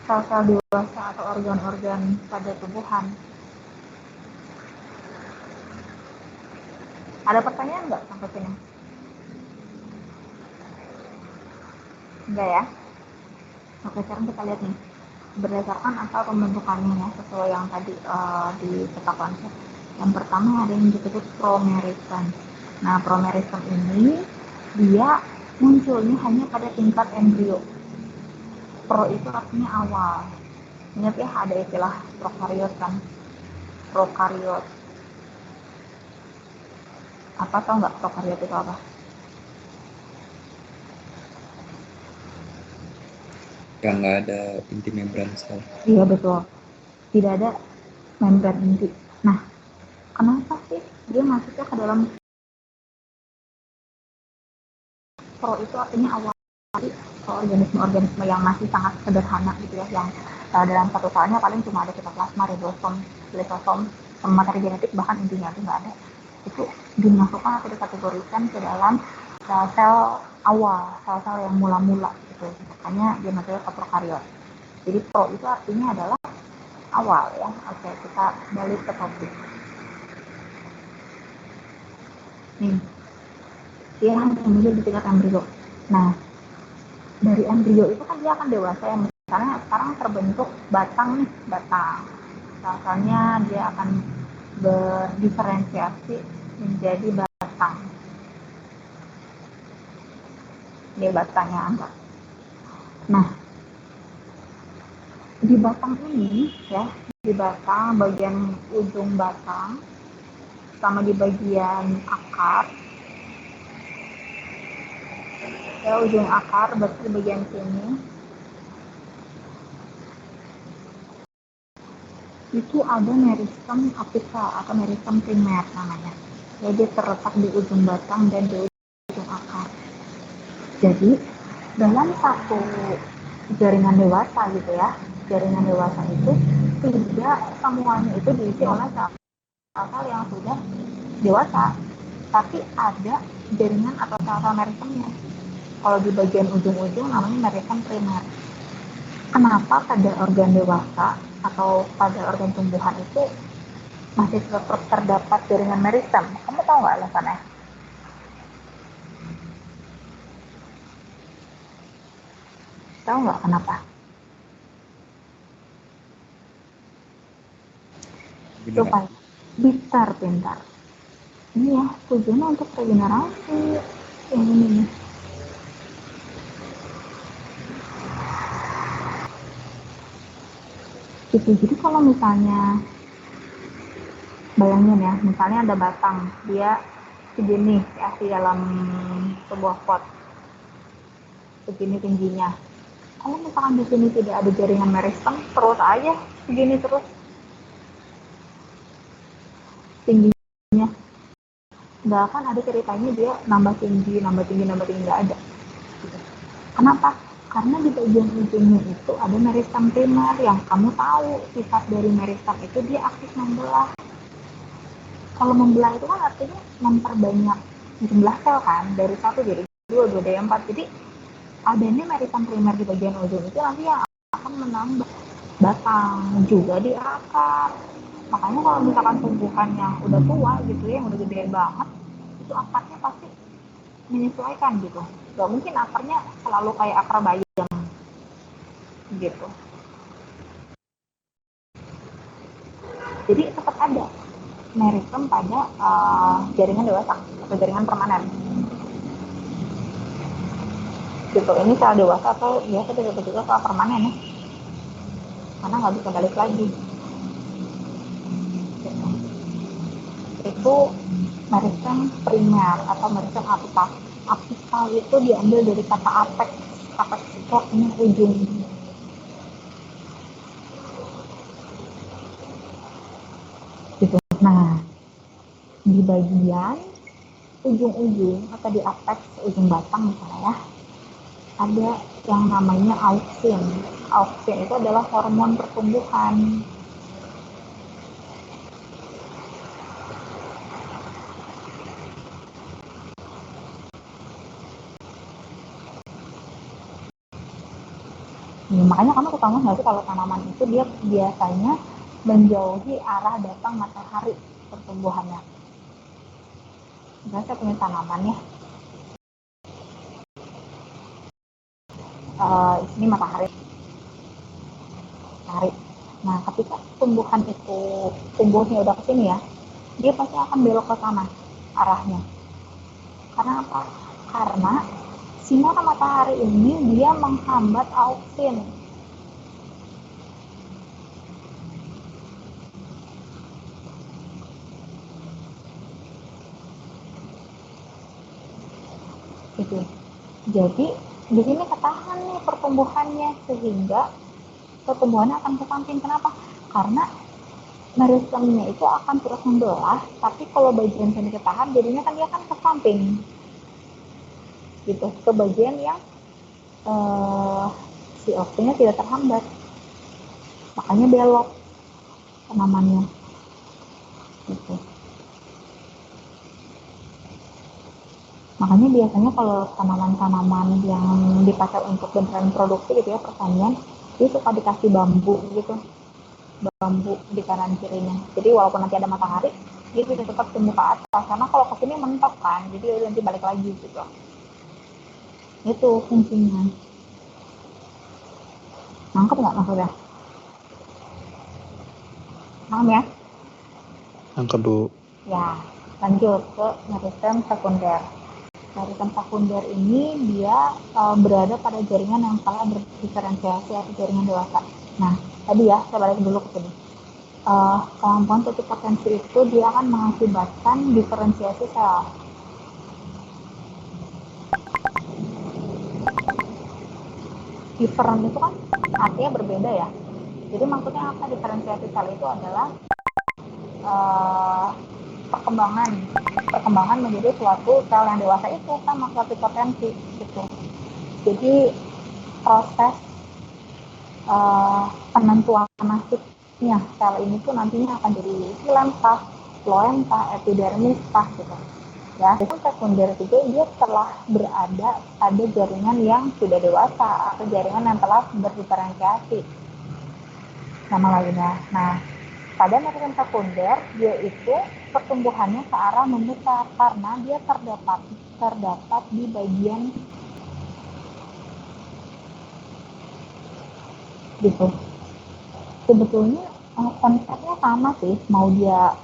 sel-sel dewasa atau organ-organ pada tumbuhan. Ada pertanyaan nggak sampai sini? Enggak ya? Oke, sekarang kita lihat nih berdasarkan asal pembentukannya ya, sesuai yang tadi di peta konsep. Yang pertama ada yang disebut promeristem. Nah, promeristem ini dia munculnya hanya pada tingkat embrio. Pro itu artinya awal. Ingat ya, ada istilah prokariot kan? Prokariot. Apa tau nggak prokariot itu apa? Yang nggak ada inti membran sel. Iya betul, tidak ada membran inti. Nah, kenapa sih dia masuknya ke dalam pro? Itu artinya awal. Organisme-organisme yang masih sangat sederhana gitu ya, yang dalam satu selnya paling cuma ada sitoplasma, ribosom, lisosom, materi genetik, bahkan intinya itu nggak ada. Itu dimasukkan atau dikategorikan ke dalam sel awal, sel-sel yang mula-mula gitu. Makanya dia masuknya ke prokariot. Jadi pro itu artinya adalah awal ya. Oke, kita balik ke topik. Nih, dia hanya muncul di tingkat embrio. Nah, dari embrio itu kan dia akan dewasa ya. Misalnya sekarang terbentuk batang nih, batang. Misalnya dia akan berdiferensiasi menjadi batang. Dia batangnya angkat. Nah, di batang ini ya, di batang bagian ujung batang sama di bagian akar ya, ujung akar berarti di bagian sini itu ada meristem apikal atau meristem primer namanya. Jadi terletak di ujung batang dan di ujung akar. Jadi dalam satu jaringan dewasa gitu ya, jaringan dewasa itu tidak semuanya itu diisi oleh sel-sel yang sudah dewasa, tapi ada jaringan atau sel-sel meristemnya. Kalau di bagian ujung-ujung namanya meristem primer. Kenapa pada organ dewasa atau pada organ tumbuhan itu masih tetap terdapat jaringan meristem? Kamu tahu nggak alasannya? Tahu nggak kenapa? Supaya pintar. Ini ya, tujuannya untuk regenerasi. Yang ini nih. Gitu. Jadi kalau misalnya bayangin ya, misalnya ada batang, dia segini ya di dalam sebuah pot, segini tingginya. Kalau misalkan di sini tidak ada jaringan meristem, terus aja segini terus tingginya. Nggak akan ada ceritanya dia nambah tinggi, nggak ada. Gitu. Kenapa? Karena di bagian ujungnya itu ada meristem primer yang kamu tahu sifat dari meristem itu dia aktif membelah. Kalau membelah itu kan artinya memperbanyak jumlah sel kan, dari 1 jadi 2 jadi 4. Jadi adanya meristem primer di bagian ujung itu nanti yang akan menambah batang juga di akar. Makanya kalau misalkan tumbuhan yang udah tua gitu ya, yang udah gede banget, itu akarnya pasti menyesuaikan gitu. Gak mungkin akarnya selalu kayak akar bayam gitu. Jadi tetap ada meristem pada jaringan dewasa atau jaringan permanen. Gitu. Ini sel dewasa atau biasa disebut juga sel permanen ya. Karena nggak bisa balik lagi. Gitu. Itu meristem primer atau meristem apikal. Apikal itu diambil dari kata apex. Apex itu artinya ujung. Gitu. Nah, di bagian ujung-ujung atau di apex ujung batang misalnya ya, ada yang namanya auksin. Auksin itu adalah hormon pertumbuhan. Makanya kamu ketahuan nggak sih kalau tanaman itu dia biasanya menjauhi arah datang matahari pertumbuhannya. Misalnya saya punya tanaman ya, ini matahari. Nah, ketika tumbuhan itu tumbuhnya udah kesini ya, dia pasti akan belok ke sana arahnya. Karena apa? Karena sinar matahari ini dia menghambat auksin. Gitu. Jadi di sini ketahan nih pertumbuhannya, sehingga pertumbuhannya akan ke samping. Kenapa? Karena meristemnya itu akan terus membelah, tapi kalau bagian sini ketahan, jadinya kan dia akan ke samping, gitu, ke bagian yang si oksinya tidak terhambat, makanya belok tanamannya, gitu. Makanya biasanya kalau tanaman-tanaman yang dipakai untuk beneran produksi gitu ya, pertanian, dia suka dikasih bambu gitu, bambu di kanan kirinya. Jadi walaupun nanti ada matahari, dia bisa tetap tumbuh ke atas. Karena kalau kesini mentok kan, jadi nanti balik lagi gitu. Itu fungsinya. Nangkep nggak maksudnya? Paham ya? Nangkep, Bu. Ya, lanjut ke meristem sekunder. Meristem sekunder ini dia berada pada jaringan yang telah berdiferensiasi atau jaringan dewasa. Nah, tadi ya, saya balik dulu ke sini. Kemampuan tutup potensi itu dia akan mengakibatkan diferensiasi sel. Different itu kan artinya berbeda ya. Jadi maksudnya apa? Diferensiasi sel itu adalah perkembangan menjadi suatu sel yang dewasa itu sama suatu potensi gitu. Jadi proses penentuan nasibnya sel ini tuh nantinya akan jadi xilem kah, floem kah, epidermis kah gitu. Ya, itu sekunder itu dia telah berada pada jaringan yang sudah dewasa atau jaringan yang telah berdiferensiasi sama lainnya. Nah, pada meristem sekunder dia itu pertumbuhannya ke arah membesar karena dia terdapat di bagian gitu. Sebetulnya konsepnya sama sih, mau dia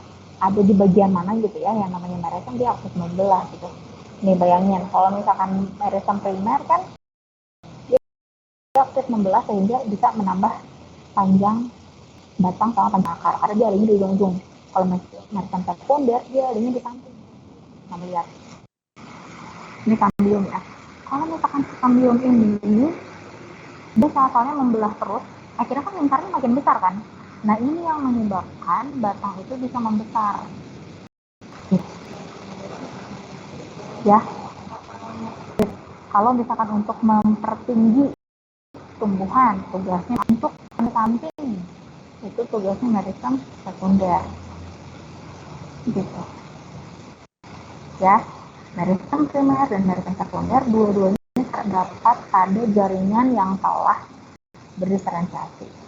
ada di bagian mana gitu ya, yang namanya meristem dia aktif membelah gitu. Nih bayangin, kalau misalkan meristem primer kan dia aktif membelah sehingga bisa menambah panjang batang sama panjang akar, karena dia adanya di ujung-ujung. Kalau meristem sekunder dia adanya di samping. Nah, lihat ini kambium ya. Kalau misalkan kambium ini dia asalnya membelah terus, akhirnya kan lingkarnya makin besar kan. Nah, ini yang menyebabkan batang itu bisa membesar. Ya. Kalau misalkan untuk mempertinggi tumbuhan, tugasnya untuk samping. Itu tugasnya meristem sekunder. Gitu. Ya. Meristem primer dan meristem sekunder dua-duanya terdapat pada jaringan yang telah berdiferensiasi.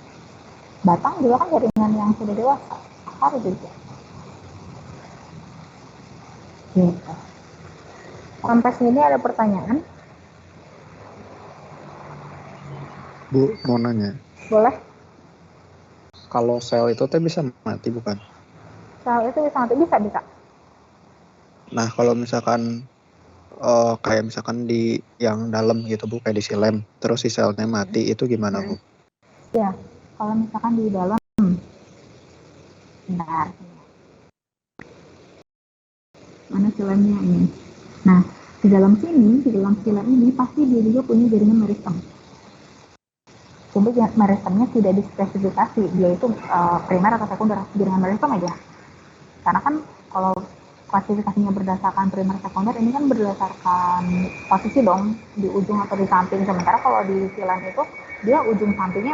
Batang juga kan jaringan yang sudah dewasa, akar juga. Gitu. Sampai sini ada pertanyaan? Bu, mau nanya. Boleh? Kalau sel itu teh bisa mati bukan? Sel itu bisa mati, bisa. Nah, kalau misalkan kayak misalkan di yang dalam gitu Bu, kayak di xilem, terus si selnya mati, itu gimana Bu? Ya, kalau misalkan di dalam, benar. Mana xilem-nya ini? Nah, di dalam xilem ini pasti dia juga punya jaringan meristem. Cuma meristemnya tidak dispesifikasi, dia itu primer atau sekunder, jaringan meristem aja. Karena kan kalau klasifikasinya berdasarkan primer sekunder, ini kan berdasarkan posisi dong, di ujung atau di samping. Sementara kalau di xilem itu dia ujung sampingnya